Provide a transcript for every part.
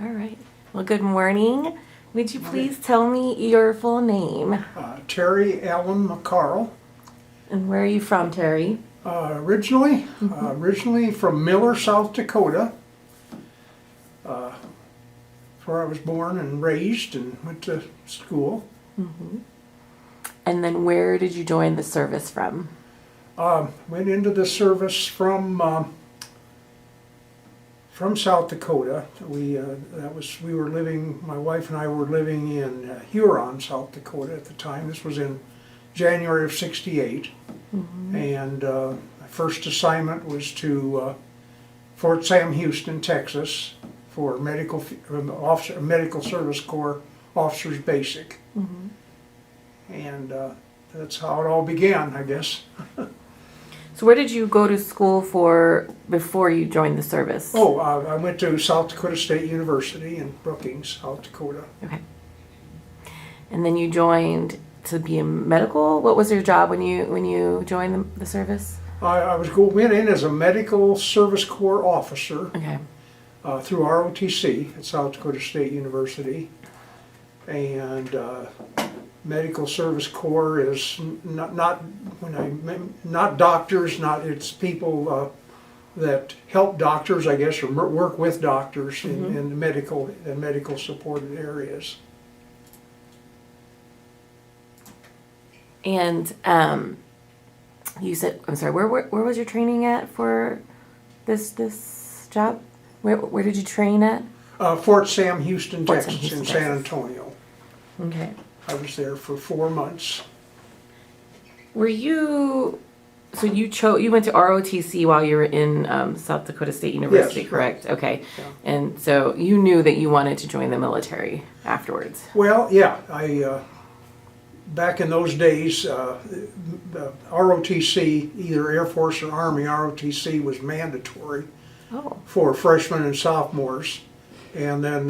All right. Well, good morning. Would you please tell me your full name? Terry Allen McCarl. And where are you from, Terry? Originally from Miller, South Dakota. Where I was born and raised and went to school. And then where did you join the service from? Went into the service from South Dakota. My wife and I were living in Huron, South Dakota at the time. This was in January of '68. And my first assignment was to Fort Sam Houston, Texas, for Medical Service Corps Officers Basic. And that's how it all began, I guess. So where did you go to school for before you joined the service? I went to South Dakota State University in Brookings, South Dakota. Okay. And then you joined to be a medical? What was your job when you joined the service? I went in as a Medical Service Corps officer. Okay. Through ROTC at South Dakota State University. And Medical Service Corps is not doctors, it's people that help doctors, I guess, or work with doctors in medical supported areas. And you said, I'm sorry, where was your training at for this job? Where did you train at? Fort Sam Houston, Fort Sam Texas, Houston, in San Antonio. Okay. I was there for 4 months. Were you, so you went to ROTC while you were in South Dakota State University, Yes, correct? Okay. Yeah. And so you knew that you wanted to join the military afterwards. Well, yeah, back in those days, the ROTC, either Air Force or Army, ROTC was mandatory for freshmen and sophomores, and then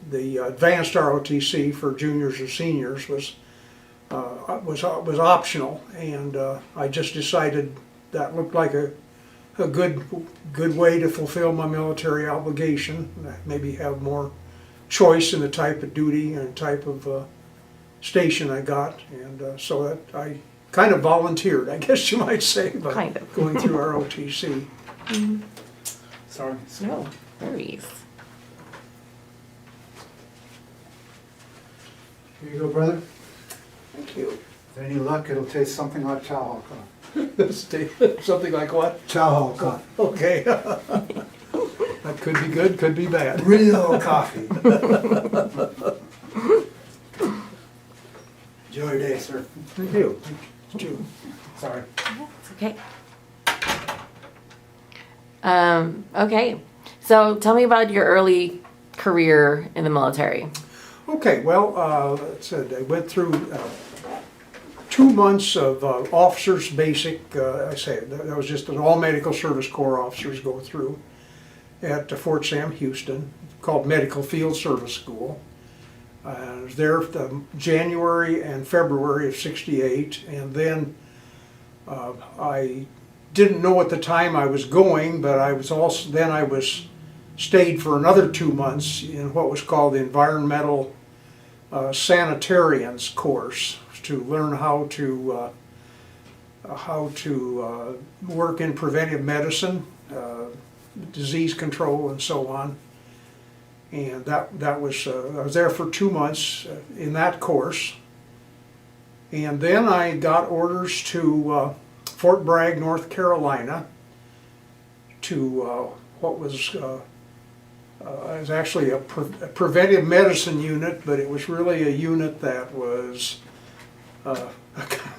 the advanced ROTC for juniors or seniors was optional, and I just decided that looked like a good way to fulfill my military obligation, maybe have more choice in the type of duty and type of station I got, and so that I kind of volunteered, I guess you might say, by going through ROTC. Sorry. No worries. Here you go, brother. Thank you. With any luck, it'll taste something like chow coffee. Something like what? Chow coffee. Okay. That could be good, could be bad. Real coffee. Enjoy your day, sir. Thank you. Sorry. It's okay. Okay. So tell me about your early career in the military. Okay, well, I went through 2 months of officers basic, that was just an all Medical Service Corps officers go through at Fort Sam Houston, called Medical Field Service School. I was there January and February of '68, and then I didn't know at the time I was going, but I was stayed for another 2 months in what was called the Environmental Sanitarians course, to learn how to work in preventive medicine, disease control, and so on. And that was I was there for 2 months in that course, and then I got orders to Fort Bragg, North Carolina, to what was it was actually a preventive medicine unit, but it was really a unit that was, I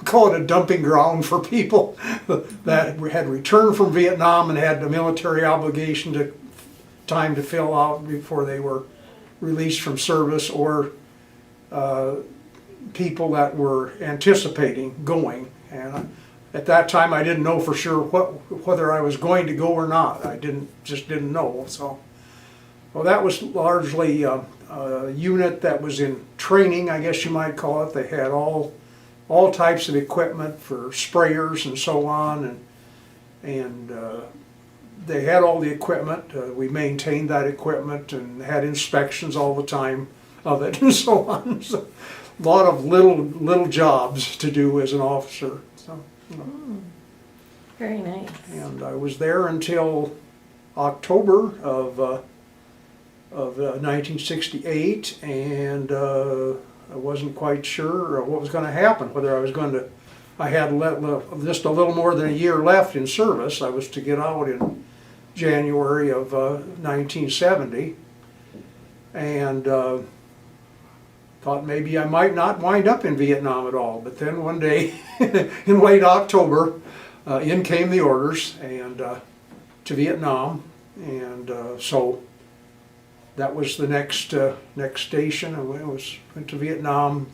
call it a dumping ground for people that had returned from Vietnam and had the military obligation time to fill out before they were released from service, or people that were anticipating going. And at that time I didn't know for sure whether I was going to go or not. I just didn't know. So, well, that was largely a unit that was in training, I guess you might call it. They had all types of equipment for sprayers and so on, and they had all the equipment. We maintained that equipment and had inspections all the time of it and so on. So, a lot of little jobs to do as an officer. So, you know. Very nice. And I was there until October of 1968, and I wasn't quite sure what was going to happen, whether I was going to, I had just a little more than a year left in service. I was to get out in January of 1970, and thought maybe I might not wind up in Vietnam at all. But then one day in late October, in came the orders and to Vietnam, and so that was the next station. I went to Vietnam,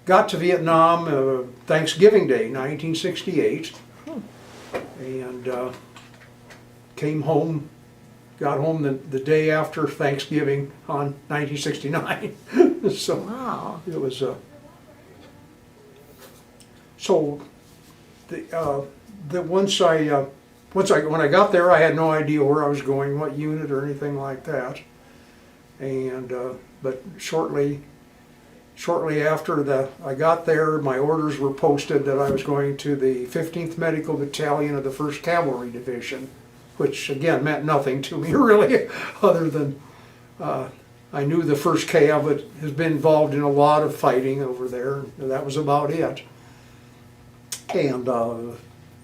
got to Vietnam Thanksgiving Day, 1968, and came home. Got home the day after Thanksgiving on 1969. So Wow. it was so when I got there, I had no idea where I was going, what unit or anything like that. And but shortly after I got there, my orders were posted that I was going to the 15th Medical Battalion of the 1st Cavalry Division, which again meant nothing to me really, other than I knew the 1st Cav has been involved in a lot of fighting over there. And that was about it. And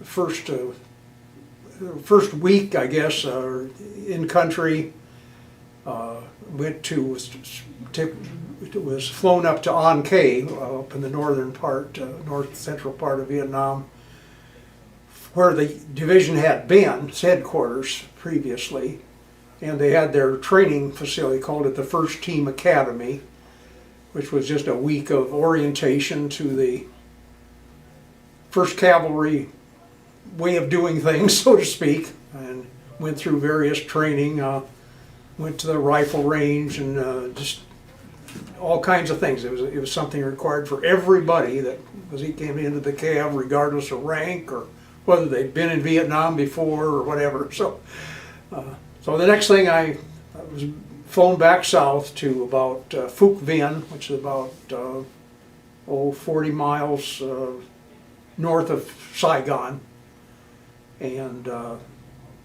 first week, I guess, in country, was flown up to An Khê, up in the northern part, north central part of Vietnam, where the division had been, its headquarters previously, and they had their training facility, called it the First Team Academy, which was just a week of orientation to the 1st Cavalry way of doing things, so to speak, and went through various training, went to the rifle range, and just all kinds of things. It was something required for everybody that he came into the Cav, regardless of rank or whether they'd been in Vietnam before or whatever. So, so the next thing I was flown back south to about Phuc Vinh, which is about 40 miles north of Saigon, and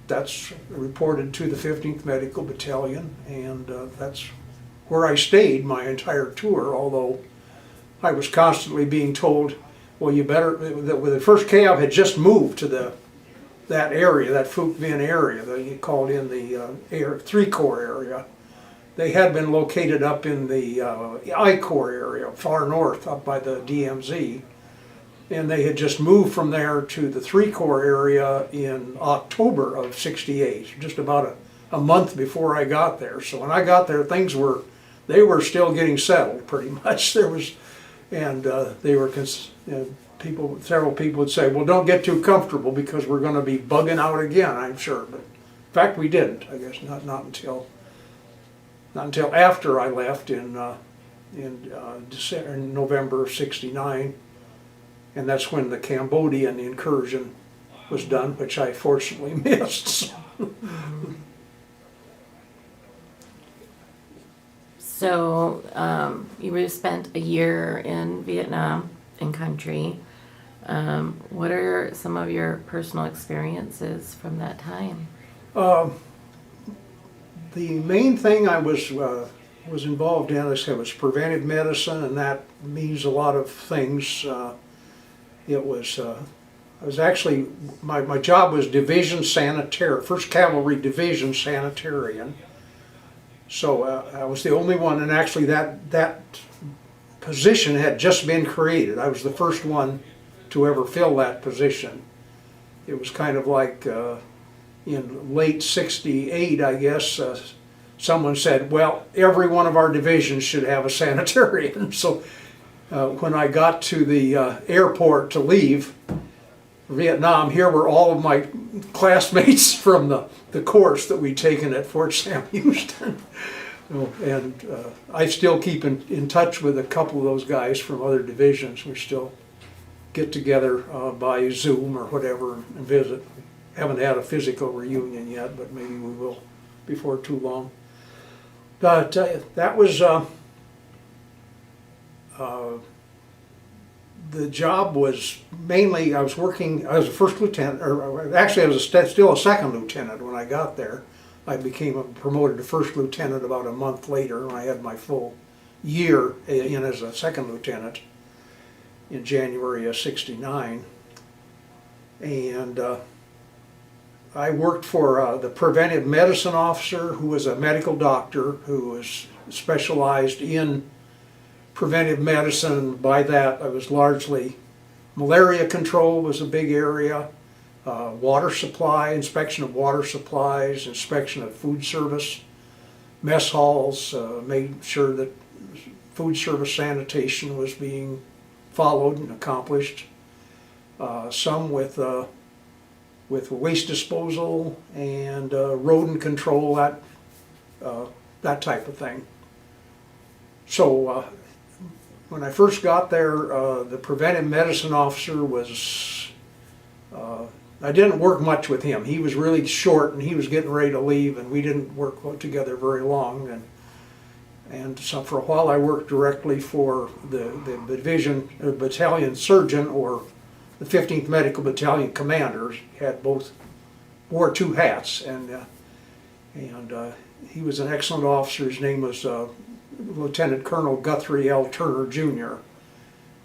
that's reported to the 15th Medical Battalion, and that's where I stayed my entire tour, although I was constantly being told, well, you better, the 1st Cav had just moved to that area, that Phuc Vinh area, that you called in the 3 Corps area. They had been located up in the I Corps area, far north, up by the DMZ. And they had just moved from there to the 3 Corps area in October of '68, just about a month before I got there. So when I got there, they were still getting settled pretty much. There was, and they were, several people would say, well, don't get too comfortable because we're going to be bugging out again, I'm sure. But in fact, we didn't. I guess not until after I left in November of '69. And that's when the Cambodian incursion was done, which I fortunately missed. So you spent a year in Vietnam, in country. What are some of your personal experiences from that time? The main thing I was involved in, as I said, was preventive medicine, and that means a lot of things. I was actually, my job was division sanitarian, 1st Cavalry Division sanitarian. So I was the only one, and actually that position had just been created. I was the first one to ever fill that position. It was kind of like in late '68, I guess, someone said, well, every one of our divisions should have a sanitarian. So when I got to the airport to leave Vietnam, here were all of my classmates from the course that we'd taken at Fort Sam Houston. And I still keep in touch with a couple of those guys from other divisions. We still get together by Zoom or whatever and visit. haven't had a physical reunion yet, but maybe we will before too long. But that was, the job was mainly, I was working, I was a first lieutenant, or actually I was still a second lieutenant when I got there. I became promoted to first lieutenant about a month later, and I had my full year in as a second lieutenant in January of '69. And I worked for the preventive medicine officer, who was a medical doctor who was specialized in preventive medicine. By that, I was largely malaria control was a big area, water supply, inspection of water supplies, inspection of food service, mess halls, made sure that food service sanitation was being followed and accomplished. Some with waste disposal and rodent control, that type of thing. So when I first got there, the preventive medicine officer was, I didn't work much with him. He was really short and he was getting ready to leave, and we didn't work together very long. And so for a while I worked directly for the division or battalion surgeon, or the 15th Medical Battalion commander. He had both, wore two hats, and he was an excellent officer. His name was Lieutenant Colonel Guthrie L. Turner Jr.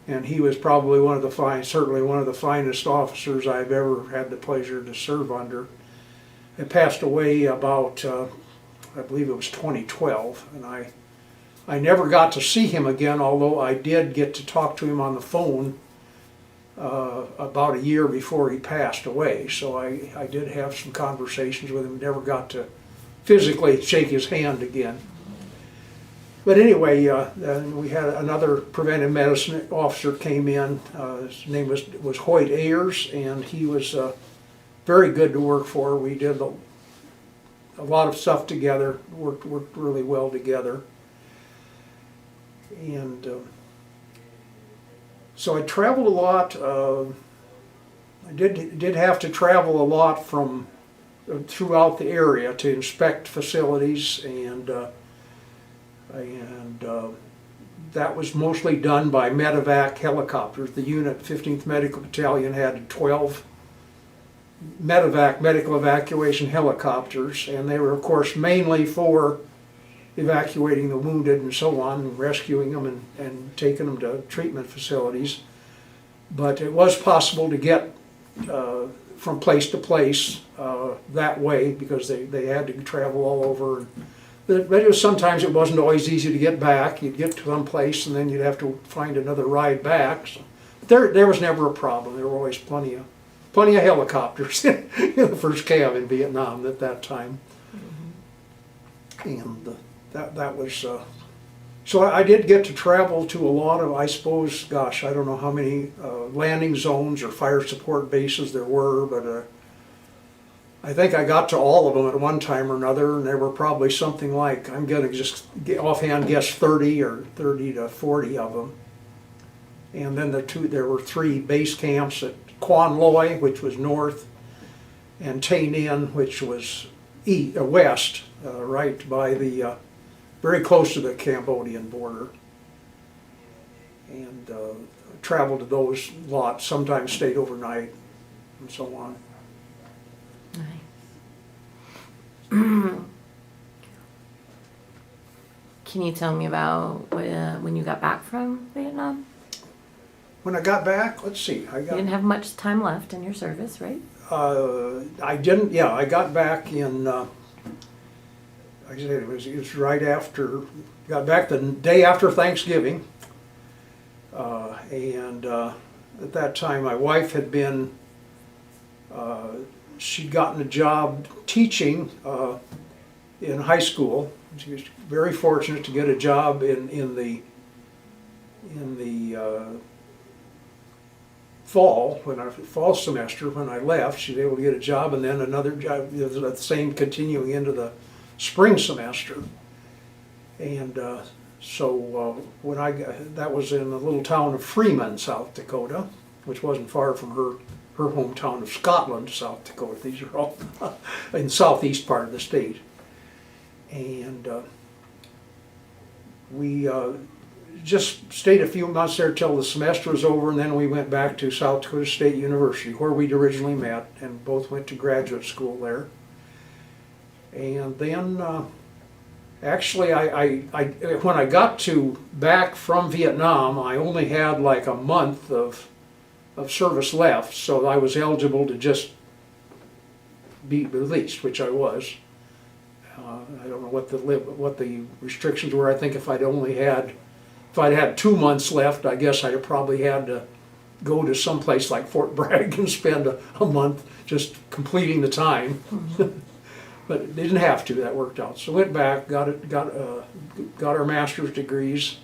And he was probably certainly one of the finest officers I've ever had the pleasure to serve under. He passed away about, I believe it was 2012, and I never got to see him again, although I did get to talk to him on the phone about a year before he passed away. So I did have some conversations with him, never got to physically shake his hand again. But anyway, then we had another preventive medicine officer came in. His name was Hoyt Ayers, and he was very good to work for. We did a lot of stuff together, worked really well together. And so I traveled a lot. I did have to travel a lot from throughout the area to inspect facilities, and that was mostly done by medevac helicopters. The unit, 15th Medical Battalion, had 12 medevac, medical evacuation helicopters, and they were of course mainly for evacuating the wounded and so on, and rescuing them and taking them to treatment facilities. But it was possible to get from place to place that way, because they had to travel all over. But sometimes it wasn't always easy to get back. You'd get to some place and then you'd have to find another ride back. So there was never a problem. There were always plenty of helicopters in the first cav in Vietnam at that time. And that was, so I did get to travel to a lot of, I suppose, gosh, I don't know how many landing zones or fire support bases there were, but I think I got to all of them at one time or another, and there were probably something like, I'm going to just offhand guess 30 or 30 to 40 of them. And then there were 3 base camps at Quan Loy, which was north, and Tay Ninh, which was west, right by the, very close to the Cambodian border. And traveled to those lots, sometimes stayed overnight, and so on. Nice. Can you tell me about when you got back from Vietnam? When I got back, let's see, You didn't have much time left in your service, right? I didn't, yeah, I got back in, like I said, it was right after, got back the day after Thanksgiving. And at that time my wife had been, she'd gotten a job teaching in high school. She was very fortunate to get a job in the fall semester when I left. She was able to get a job, and then another job, the same continuing into the spring semester. And so when that was in the little town of Freeman, South Dakota, which wasn't far from her her hometown of Scotland, South Dakota. These are all in the southeast part of the state. And we just stayed a few months there till the semester was over, and then we went back to South Dakota State University, where we'd originally met, and both went to graduate school there. And then, actually, when I got back from Vietnam, I only had like a month of service left, so I was eligible to just be released, which I was. I don't know what the restrictions were. I think if I'd had 2 months left, I guess I'd have probably had to go to some place like Fort Bragg and spend a month just completing the time. Mm-hmm. But they didn't have to. That worked out. So went back, got our master's degrees,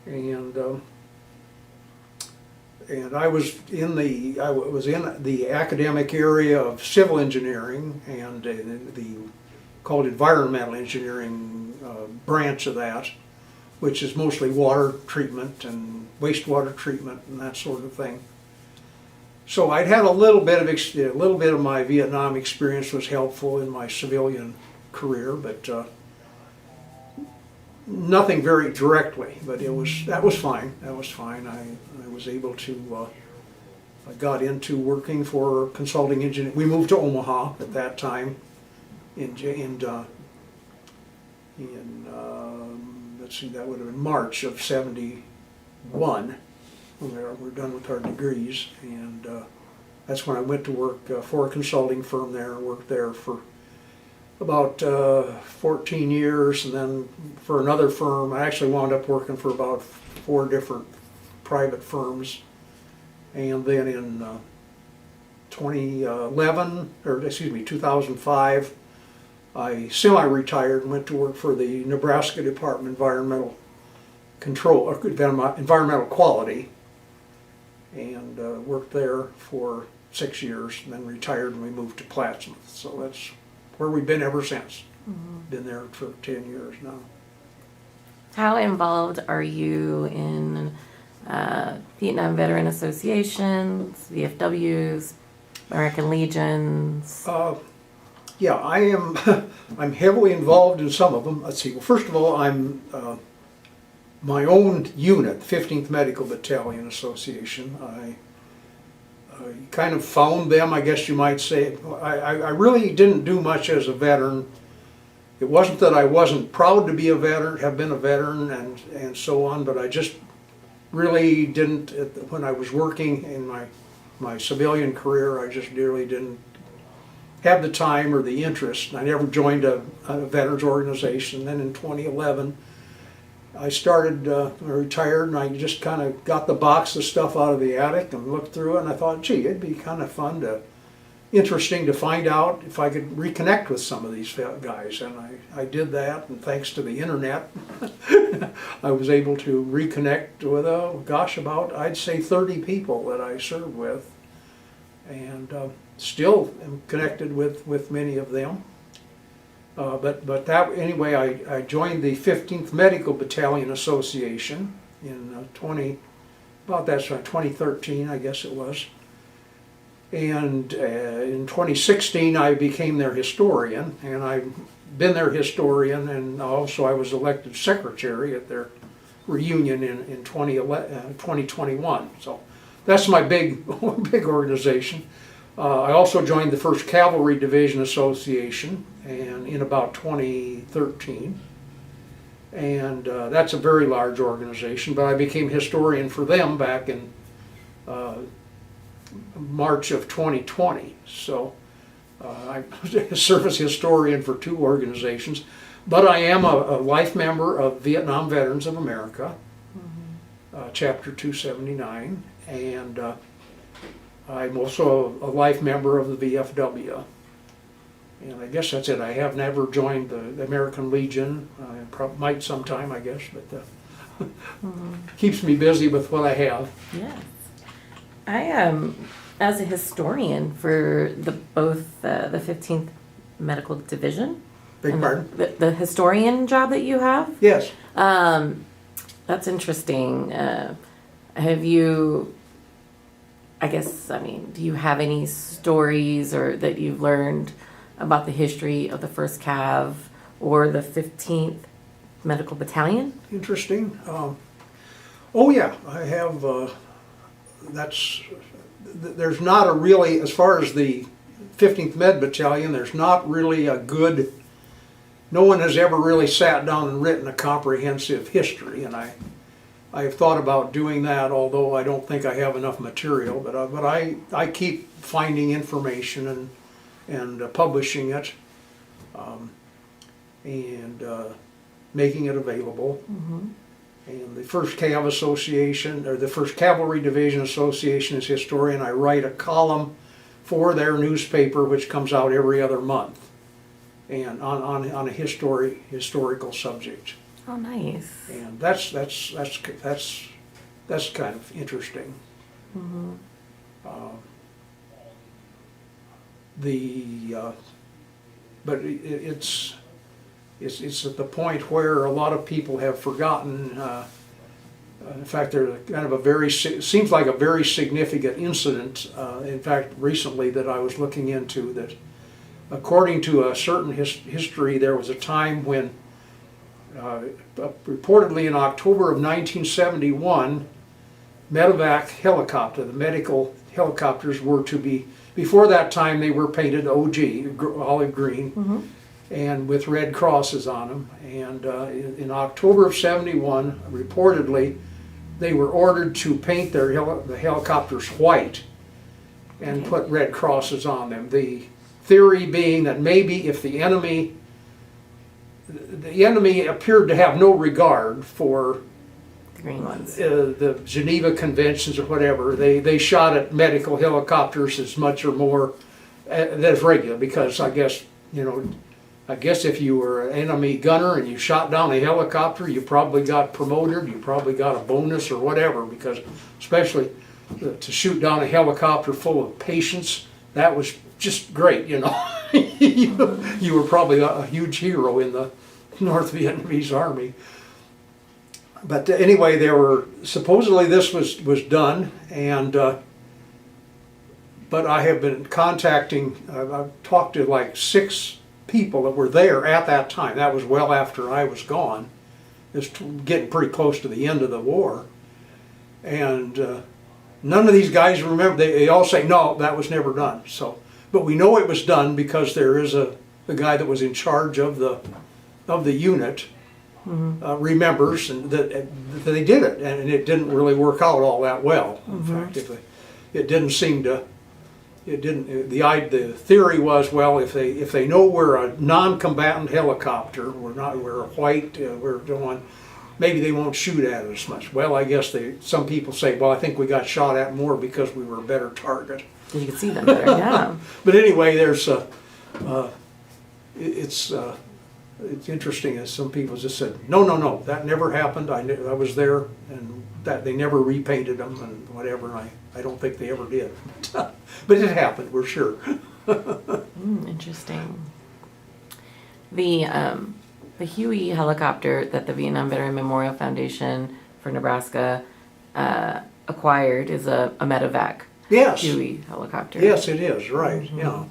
and I was in the academic area of civil engineering and the called environmental engineering branch of that, which is mostly water treatment and wastewater treatment and that sort of thing. So I'd had a little bit of my Vietnam experience was helpful in my civilian career, but nothing very directly. But that was fine. That was fine. I was able to. I got into working for consulting engineer. We moved to Omaha at that time. Let's see, that would have been March of '71 when we're done with our degrees, and that's when I went to work for a consulting firm there. Worked there for about 14 years, and then for another firm. I actually wound up working for about 4 different private firms, and then in 2005, I semi-retired and went to work for the Nebraska Department of Environmental Control, or Environmental Quality, and worked there for 6 years, and then retired and we moved to Plattsmouth. So that's where we've been ever since. Mm-hmm. Been there for 10 years now. How involved are you in Vietnam Veteran Associations, VFWs, American Legions? Yeah, I am. I'm heavily involved in some of them. Let's see. Well, first of all, I'm my own unit, 15th Medical Battalion Association. I kind of found them, I guess you might say. I really didn't do much as a veteran. It wasn't that I wasn't proud to be a veteran, have been a veteran, and so on, but I just really didn't. When I was working in my civilian career, I just really didn't have the time or the interest. I never joined a veterans organization. Then in 2011, I started, I retired, and I just kind of got the box of stuff out of the attic and looked through it, and I thought, gee, it'd be kind of interesting to find out if I could reconnect with some of these guys. And I did that, and thanks to the internet, I was able to reconnect with, about, I'd say 30 people that I served with. And still am connected with many of them. But that anyway, I joined the 15th Medical Battalion Association in 2013, I guess it was. And in 2016, I became their historian, and I've been their historian, and also I was elected secretary at their reunion in 2021. So that's my big organization. I also joined the 1st Cavalry Division Association and in about 2013. And that's a very large organization, but I became historian for them back in March of 2020. So I was a service historian for 2 organizations, but I am a life member of Vietnam Veterans of America, Chapter 279, and I'm also a life member of the VFW. And I guess that's it. I have never joined the American Legion. I might sometime, I guess, but keeps me busy with what I have. Yes. I am, as a historian for both the 15th Medical Division. Beg pardon? The historian job that you have? Yes. That's interesting. Have you I guess, I mean, do you have any stories or that you've learned about the history of the 1st Cav or the 15th Medical Battalion? Interesting. Oh yeah, I have, there's not a really, as far as the 15th Med Battalion, there's not really a good, no one has ever really sat down and written a comprehensive history, and I have thought about doing that, although I don't think I have enough material, but I keep finding information and publishing it, and making it available. And the 1st Cav Association, or the 1st Cavalry Division Association is historian. I write a column for their newspaper, which comes out every other month, and on a historical subject. Oh, nice. And that's kind of interesting. But it's at the point where a lot of people have forgotten. In fact, there's kind of seems like a very significant incident. In fact, recently that I was looking into, that according to a certain history, there was a time when reportedly in October of 1971, medevac helicopter, the medical helicopters were to be, before that time they were painted OG, olive green, and with red crosses on them. And in October of 71, reportedly, they were ordered to paint the helicopters white and put red crosses on them. The theory being that maybe if the enemy appeared to have no regard for The green ones. the Geneva Conventions or whatever. They shot at medical helicopters as much or more as regular, because I guess if you were an enemy gunner and you shot down a helicopter, you probably got promoted, you probably got a bonus or whatever, because especially to shoot down a helicopter full of patients, that was just great, you were probably a huge hero in the North Vietnamese Army. But anyway, supposedly this was done, and but I have been contacting, I've talked to like 6 people that were there at that time. That was well after I was gone. It's getting pretty close to the end of the war, and none of these guys remember. They all say no, that was never done. So, but we know it was done because there is the guy that was in charge of the unit remembers, and that they did it, and it didn't really work out all that well. In fact, it didn't seem to. It didn't. The theory was, well, if they know we're a non-combatant helicopter, we're a white, we're doing, maybe they won't shoot at it as much. Well, I guess some people say, well, I think we got shot at more because we were a better target. You can see them better, yeah. But anyway, it's interesting, as some people just said, no, that never happened. I was there, and that they never repainted them and whatever. And I don't think they ever did. But it happened, we're sure. Interesting. The Huey helicopter that the Vietnam Veteran Memorial Foundation for Nebraska acquired is a medevac Yes. Huey helicopter. Yes, it is, right. Yeah,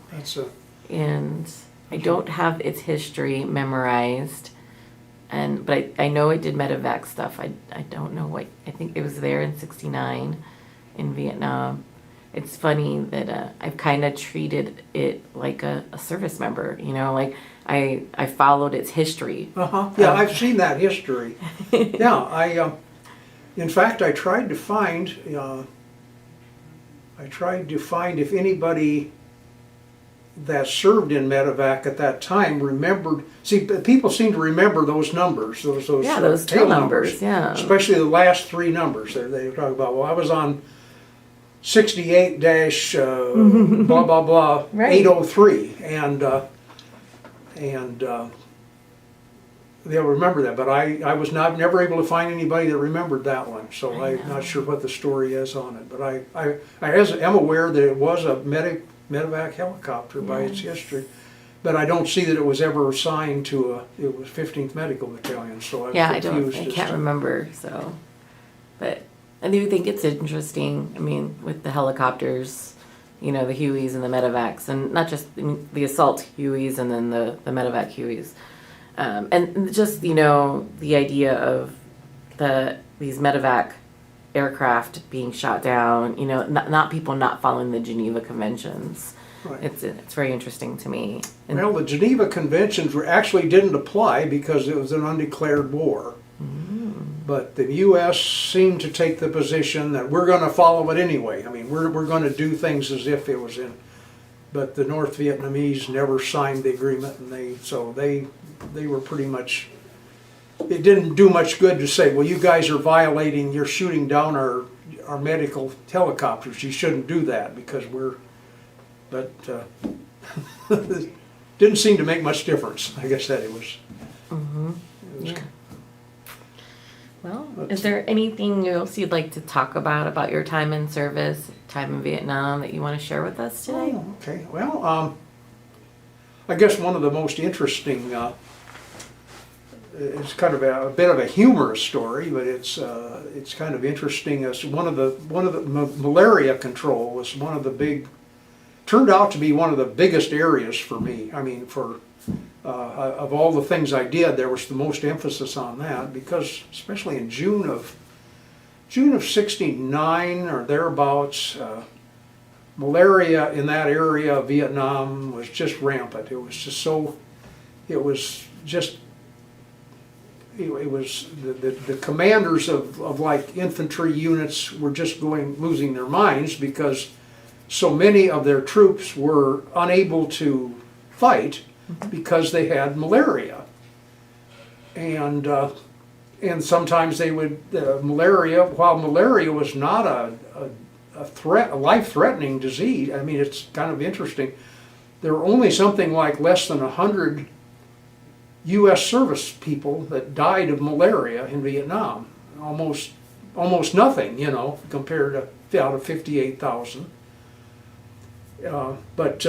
And I don't have its history memorized, but I know it did medevac stuff. I don't know what, I think it was there in '69 in Vietnam. It's funny that I've kind of treated it like a service member, like I followed its history. Yeah, I've seen that history. Yeah, in fact, I tried to find if anybody that served in medevac at that time remembered. See, people seem to remember those numbers, those tail numbers, yeah. Especially the last 3 numbers. They talk about, well, I was on 68 dash blah blah blah Right. 803, and they'll remember that. But I was never able to find anybody that remembered that one, so I'm not sure what the story is on it. But I am aware that it was a medevac helicopter by its history, but I don't see that it was ever assigned to it was 15th Medical Battalion, so I was confused. I can't remember, so, but I do think it's interesting, I mean, with the helicopters, you know, the Hueys and the medevacs, and not just the assault Hueys and then the medevac Hueys. And just, you know, the idea of these medevac aircraft being shot down, you know, not people not following the Geneva Conventions. Right. It's very interesting to me. And, Well, the Geneva Conventions actually didn't apply because it was an undeclared war. But the U.S. seemed to take the position that we're going to follow it anyway. I mean, we're going to do things as if it was in. But the North Vietnamese never signed the agreement, and they were pretty much. It didn't do much good to say, well, you guys are violating. You're shooting down our medical helicopters. You shouldn't do that because we're. But didn't seem to make much difference. I guess that it was. yeah. Well, is there anything else you'd like to talk about your time in service, time in Vietnam, that you want to share with us today? Oh, okay. Well, I guess one of the most interesting, it's kind of a bit of a humorous story, but it's kind of interesting. As one of the malaria control was turned out to be one of the biggest areas for me. I mean, of all the things I did, there was the most emphasis on that because, especially in June of '69 or thereabouts, malaria in that area of Vietnam was just rampant. It was just so. It was just. It was the commanders of like infantry units were just losing their minds because so many of their troops were unable to fight because they had malaria, and sometimes they would malaria. While malaria was not a threat, a life-threatening disease. I mean, it's kind of interesting. There were only something like less than 100 U.S. service people that died of malaria in Vietnam. Almost nothing, you know, compared to out of 58,000. But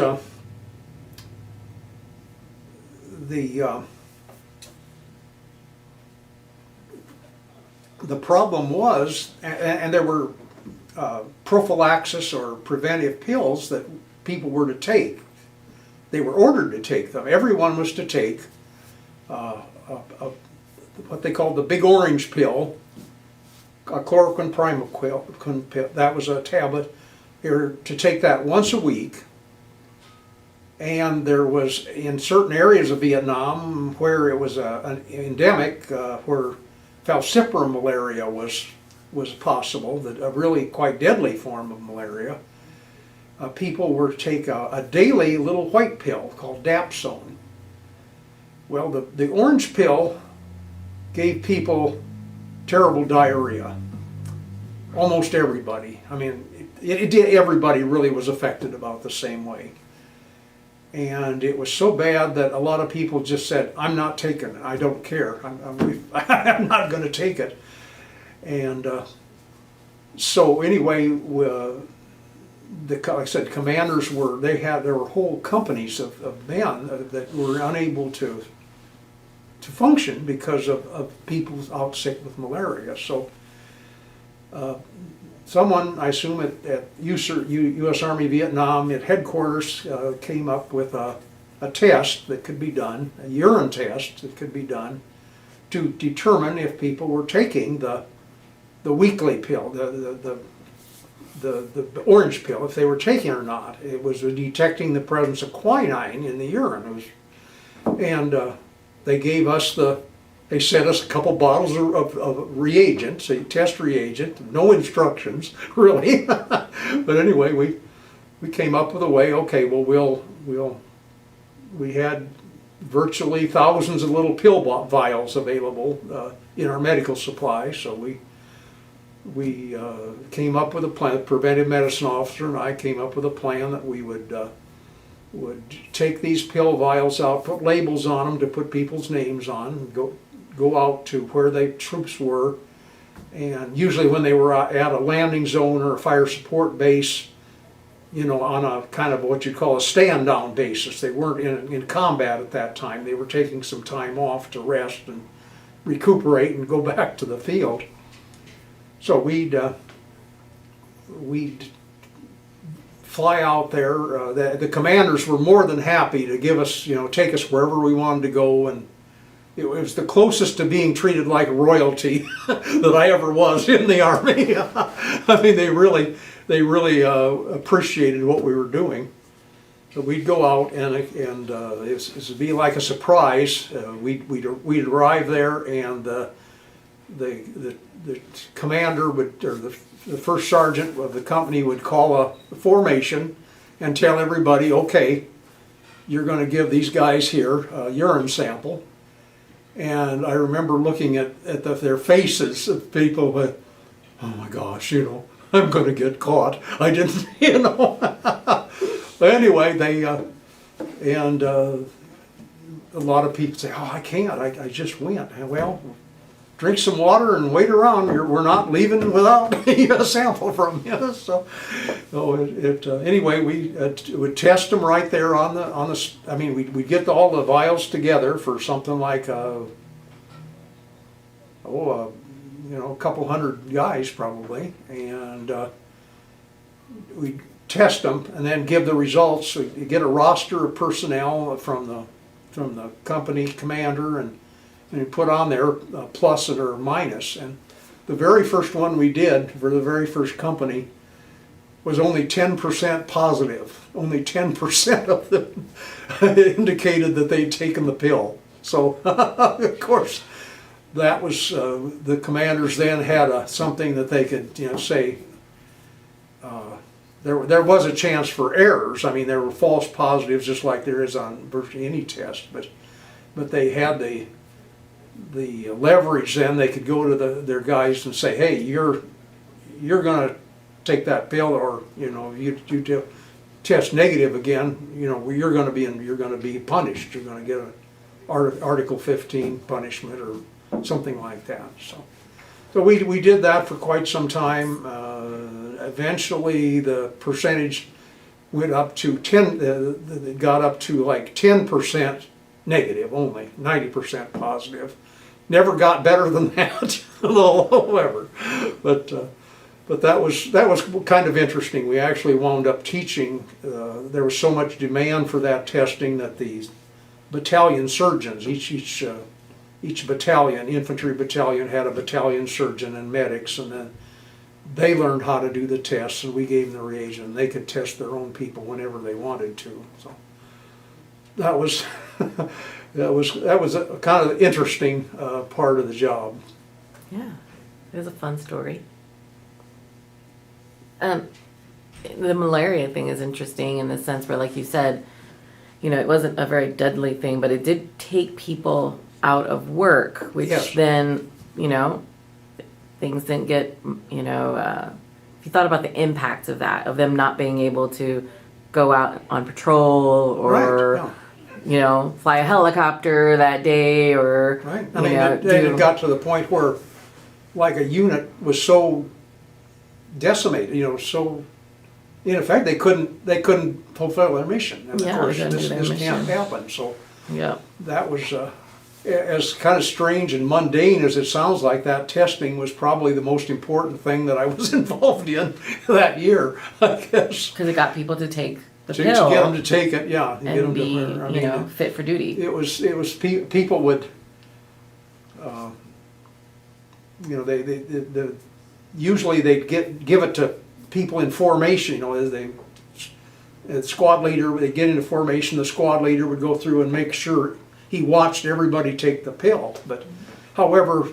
the problem was, and there were prophylaxis or preventive pills that people were to take. They were ordered to take them. Everyone was to take what they called the big orange pill, a chloroquine primaquine pill. That was a tablet. They were to take that once a week. And there was, in certain areas of Vietnam where it was an endemic, where falciparum malaria was possible, a really quite deadly form of malaria, people were to take a daily little white pill called Dapsone. Well, the orange pill gave people terrible diarrhea. Almost everybody. I mean, everybody really was affected about the same way. And it was so bad that a lot of people just said, I'm not taking it. I don't care. I'm not going to take it. And so anyway, like I said, commanders there were whole companies of men that were unable to function because of people out sick with malaria. So someone, I assume at U.S. Army Vietnam at headquarters came up with a test that could be done, a urine test that could be done to determine if people were taking the weekly pill, the orange pill, if they were taking it or not. It was detecting the presence of quinine in the urine. They gave us they sent us a couple bottles of reagents, a test reagent, no instructions, really. But anyway, we came up with a way, okay, well, we had virtually thousands of little pill vials available in our medical supply, so we came up with a plan. The preventive medicine officer and I came up with a plan that we would take these pill vials out, put labels on them to put people's names on, and go out to where the troops were, and usually when they were at a landing zone or a fire support base, you know, on a kind of what you'd call a stand-down basis. They weren't in combat at that time. They were taking some time off to rest and recuperate and go back to the field. So we'd fly out there. The commanders were more than happy to give us, take us wherever we wanted to go, and it was the closest to being treated like royalty that I ever was in the Army. I mean, they really appreciated what we were doing. So we'd go out, and it would be like a surprise. We'd arrive there, and the commander would, or the first sergeant of the company would call a formation and tell everybody, okay, you're going to give these guys here a urine sample. And I remember looking at their faces of people with, oh my gosh, I'm going to get caught. I didn't, But anyway, and a lot of people say, oh, I can't, I just went. Well, drink some water and wait around. We're not leaving without a sample from you. So anyway, we would test them right there on the. I mean, we'd get all the vials together for something like a couple hundred guys probably, and we'd test them and then give the results. So you get a roster of personnel from the company commander, and you put on there a plus or a minus. And the very first one we did for the very first company was only 10% positive. Only 10% of them indicated that they'd taken the pill. So of course that was the commanders then had something that they could say. There was a chance for errors. I mean, there were false positives just like there is on virtually any test, but they had the leverage. Then they could go to their guys and say, hey, you're going to take that pill, or you test negative again, you're going to be punished. You're going to get an Article 15 punishment or something like that. So we did that for quite some time. Eventually the percentage went up to 10, it got up to like 10% negative only, 90% positive. Never got better than that, however. But that was kind of interesting. We actually wound up teaching. There was so much demand for that testing that the battalion surgeons, each battalion, infantry battalion, had a battalion surgeon and medics, and then they learned how to do the tests, and we gave them the reagent, and they could test their own people whenever they wanted to. So that was that was a kind of interesting part of the job. Yeah, it was a fun story. The malaria thing is interesting in the sense where, like you said, it wasn't a very deadly thing, but it did take people out of work, which Yes. then, things didn't get, if you thought about the impact of that, of them not being able to go out on patrol or, Right, yeah. Fly a helicopter that day or, Right. I mean, it got to the point where, like, a unit was so decimated, so in effect they couldn't fulfill their mission. And Yeah, of course, they couldn't do their this mission. can't happen. So yeah. that was as kind of strange and mundane as it sounds like. That testing was probably the most important thing that I was involved in that year, I guess. Because it got people to take the To pill get them to take it, yeah, to get them and be, to where, fit for duty. it was people would, they usually they'd give it to people in formation. As the squad leader, they get into formation. The squad leader would go through and make sure he watched everybody take the pill. But however,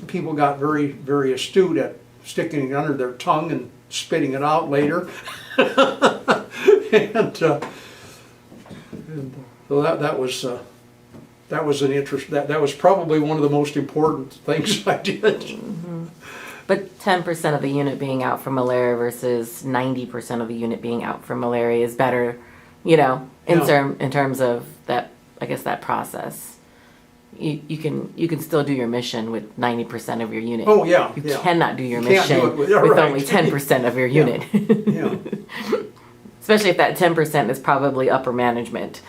people got very, very astute at sticking it under their tongue and spitting it out later. and so that was an interest. That was probably one of the most important things I did. Mm-hmm. But 10% of the unit being out for malaria versus 90% of the unit being out for malaria is better, in terms of that. I guess that process. You can still do your mission with 90% of your unit. Oh yeah. You yeah. cannot do your You can't mission do it with- with right. only 10% of your unit. Yeah. Especially if that 10% is probably upper management.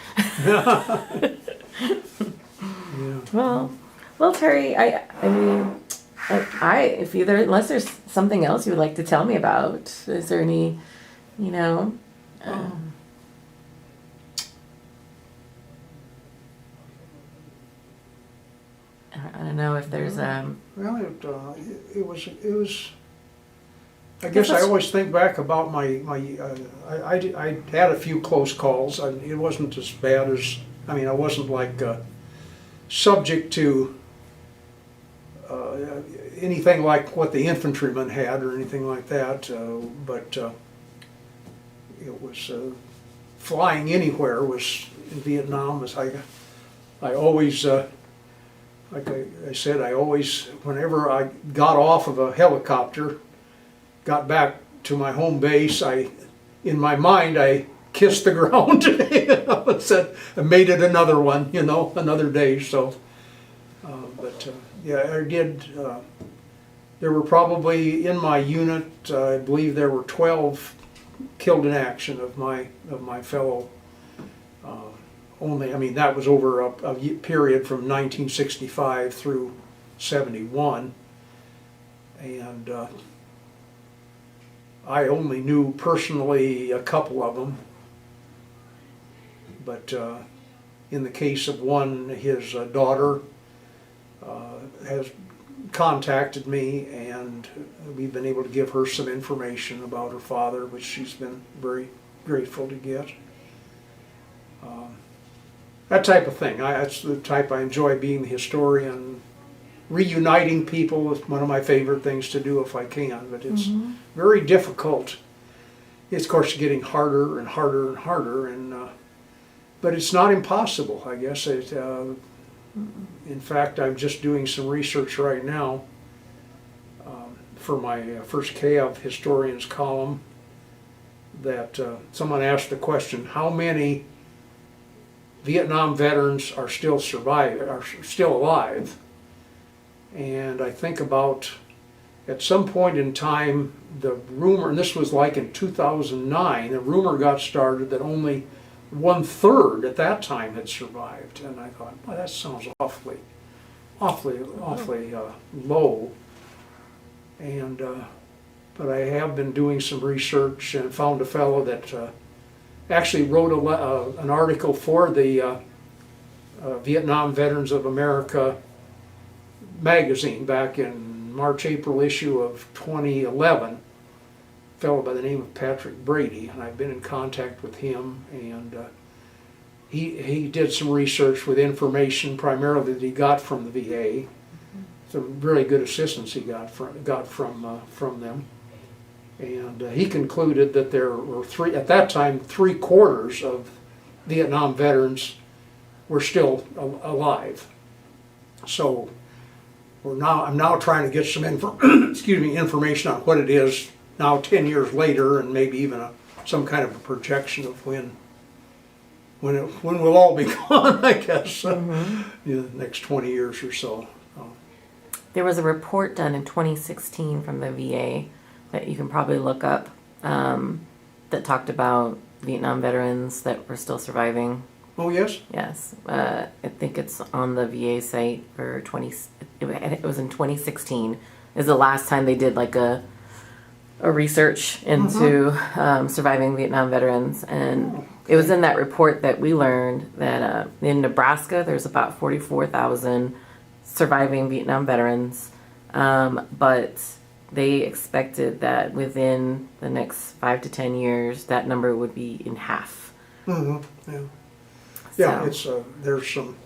Yeah. Well, Terry, I mean, if either, unless there's something else you would like to tell me about, is there any, you know? I don't know if there's Well, it was. I guess I always think back about I had a few close calls. It wasn't as bad as, I wasn't like subject to anything like what the infantrymen had or anything like that, but it was flying anywhere was in Vietnam. I always, like I said, whenever I got off of a helicopter, got back to my home base, in my mind, I kissed the ground and said, I made it another one, another day. So, yeah, I did. There were probably in my unit, I believe there were 12 killed in action of my fellow. Only, that was over a period from 1965 through 71, and I only knew personally a couple of them, but in the case of one, his daughter has contacted me, and we've been able to give her some information about her father, which she's been very grateful to get. That type of thing. That's the type I enjoy, being the historian. Reuniting people is one of my favorite things to do if I can, but it's very difficult. It's, of course, getting harder and harder and harder, but it's not impossible, I guess. In fact, I'm just doing some research right now for my first KAV historians column, that someone asked the question, how many Vietnam veterans are still alive? And I think about, at some point in time, the rumor, and this was like in 2009, the rumor got started that only 1/3 at that time had survived. And I thought, well, that sounds awfully low. And but I have been doing some research and found a fellow that actually wrote an article for the Vietnam Veterans of America magazine back in March-April issue of 2011. A fellow by the name of Patrick Brady, and I've been in contact with him, and he did some research with information primarily that he got from the VA. Some really good assistance he got from them. And he concluded that there were at that time, 3/4 of Vietnam veterans were still alive. So I'm now trying to get some information on what it is now 10 years later, and maybe even some kind of a projection of when we'll all be gone, I guess, the next 20 years or so. There was a report done in 2016 from the VA that you can probably look up, that talked about Vietnam veterans that were still surviving. Oh, yes? Yes. I think it's on the VA site for it was in 2016 is the last time they did like a research into surviving Vietnam veterans. And it was in that report that we learned that in Nebraska there's about 44,000 surviving Vietnam veterans, but they expected that within the next 5 to 10 years that number would be in half. Yeah. Yeah, it's there's some,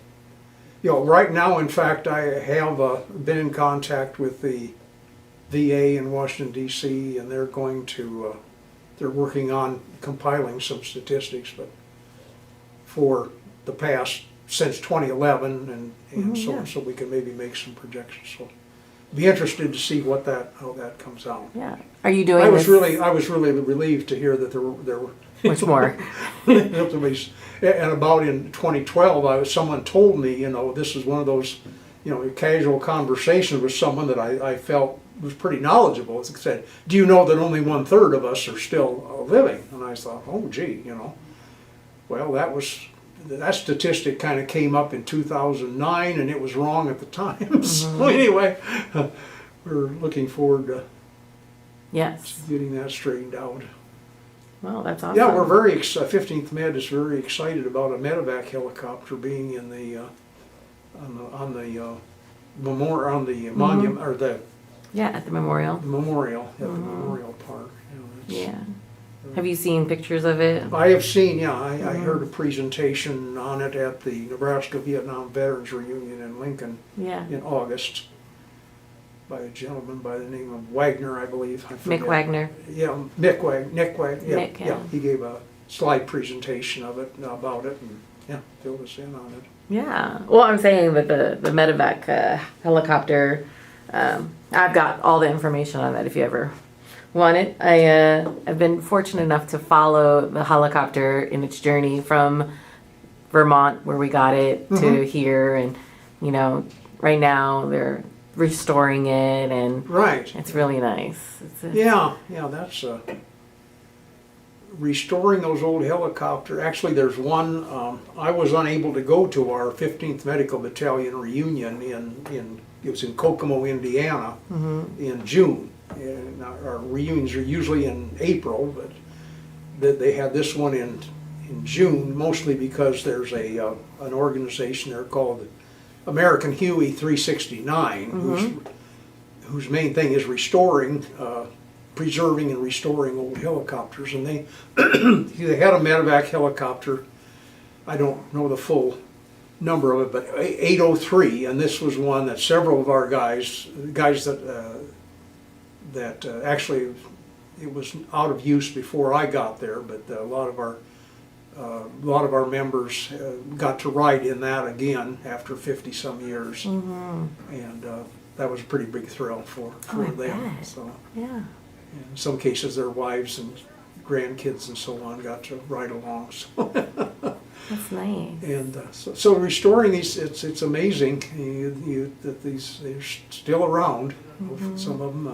right now, in fact, I have been in contact with the VA in Washington, D.C., and they're working on compiling some statistics, but for the past, since 2011, and so we can maybe make some projections. So be interested to see how that comes out. Yeah. Are you doing I was really relieved to hear that there were much more. And about in 2012, someone told me, this is one of those, casual conversations with someone that I felt was pretty knowledgeable. It said, do you know that only 1/3 of us are still living? And I thought, oh gee, well, that statistic kind of came up in 2009, and it was wrong at the time. So anyway, we're looking forward to Yes. getting that straightened out. Well, that's awesome. Yeah, we're very, 15th Med is very excited about a medevac helicopter being in the, on the monument, or the Yeah, at the memorial. memorial, at the memorial park. You know, Yeah. Have you seen pictures of it? I have seen, yeah, I heard a presentation on it at the Nebraska Vietnam Veterans Reunion in Lincoln Yeah. in August by a gentleman by the name of Wagner, I believe. I forget. Mick Wagner. Yeah, Nick Wagner, yeah, Nick, yeah. He gave a slide presentation of it, about it, and yeah, filled us in on it. Yeah. Well, I'm saying that the medevac helicopter, I've got all the information on that if you ever want it. I've been fortunate enough to follow the helicopter in its journey from Vermont, where we got it, to here. And, you know, right now they're restoring it, and Right. it's really nice. Yeah, that's restoring those old helicopters. Actually, there's one, I was unable to go to our 15th Medical Battalion reunion it was in Kokomo, Indiana, in June. And our reunions are usually in April, but they had this one in June, mostly because there's an organization there called American Huey 369, whose main thing is preserving and restoring old helicopters. And they had a medevac helicopter. I don't know the full number of it, but 803, and this was one that several of our guys that actually it was out of use before I got there, but a lot of our members got to ride in that again after 50 some years, and that was a pretty big thrill for them. bet. So Yeah. in some cases, their wives and grandkids and so on got to ride along. So. That's nice. And so restoring these, it's amazing that they're still around. Some of them,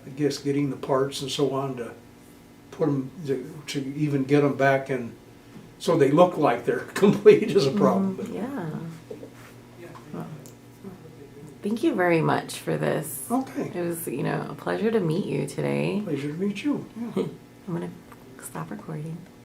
I guess, getting the parts and so on to put them to even get them back, and so they look like they're complete is a problem. But Yeah. Well, thank you very much for this. okay, It was, a pleasure to meet you today. pleasure to meet you. Yeah. I'm gonna stop recording.